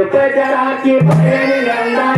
रुपयाच्या राखी पायाने नंदा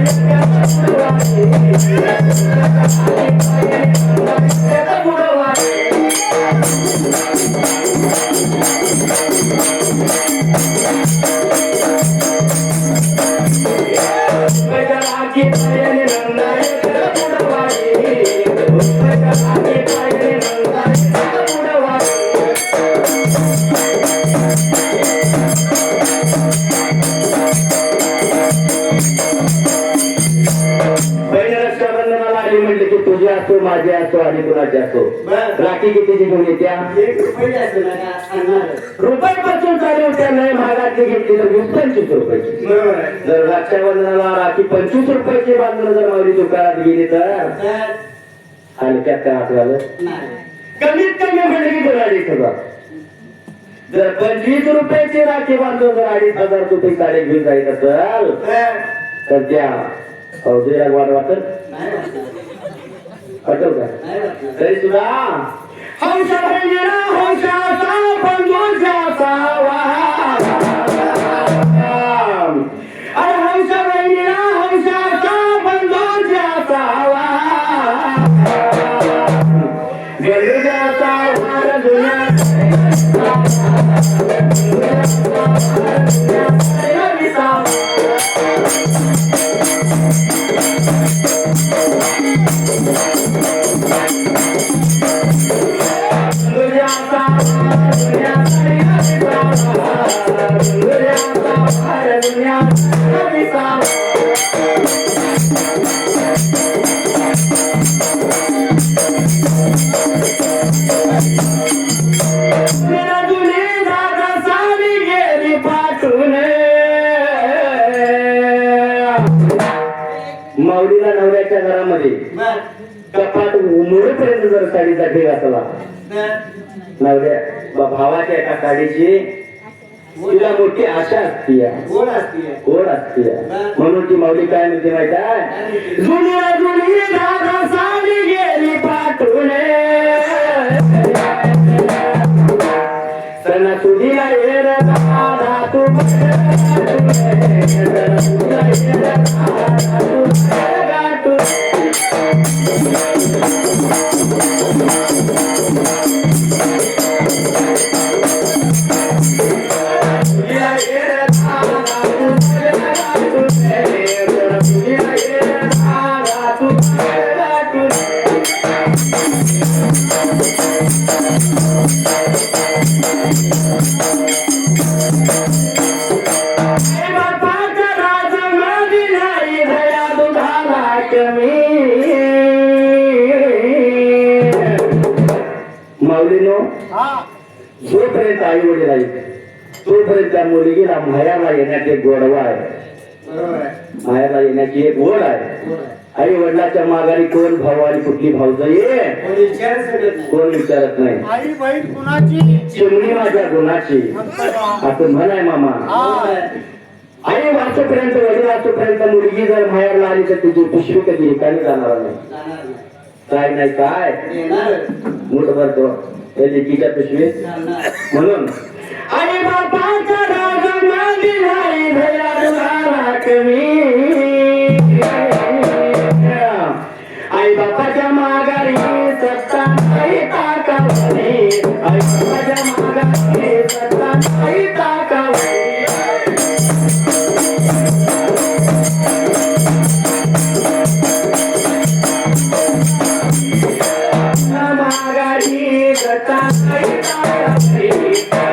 म्हटलं की तुझी असो माझी असो आणि कुणाची असो राखी कितीची घेऊन येत्या रुपयापासून चालू होत्या नाही महागातली घेतली तर 25 रुपयाची जर रक्षाबंधनाला राखी 25 रुपयाची बांधून जर मावली दुकानात गेली तर आणि त्यात काय हात झालं कमीत कमी म्हणजे की तुला 2,500 जर 25 रुपयाची राखी बांधून जर 2,500 रुपये साडी घेऊन जायचं असेल तर त्या फौजीला वाट वाटत वाटल का तरी सुद्धा हौशा बहिणीला हौशाचा बंधूचा अरे हौशा बहिणीला हौशाचा बंधूचा गरुडाचा वार माऊलीला नवऱ्याच्या घरामध्ये कपाट उमरेपर्यंत जर साडीचा ढेग असला नवऱ्या भावाच्या एका साडीची तिला मोठी आशा असते गोड असते म्हणून ती माऊली काय म्हणते माहिती आहे जुनी जुनी दादा साडी गेली पाठवून सणासुदीला ये दादा तू माऊलीनो जोपर्यंत आई वडील आहेत तोपर्यंत त्या मुलगीला मायाला येण्याची एक गोडवा आहे मायाला येण्याची एक ओढ आहे आई वडिलाच्या माघारी कोण भाऊ आणि कुठली भाऊजाई ये कोण विचारत नाही आई बहीण कुणाची चिमणी माझ्या गुणाची असं म्हणाय मामा आई वाचोपर्यंत वडील वाचोपर्यंत मुलगी जर माहेरला आली तर तुझी पिशवी कधी एकाने जाणार नाही काय नाही काय मूठ भरतो त्या लेकीच्या पिशवीत म्हणून आई बापाचा राजा मादिलाई भया कमी आई बापाच्या माघारी सत्ता नाही ताकावली आई बापाच्या माघारी सत्ता नाही ताकावली माघारी सत्ता नाही ताकावली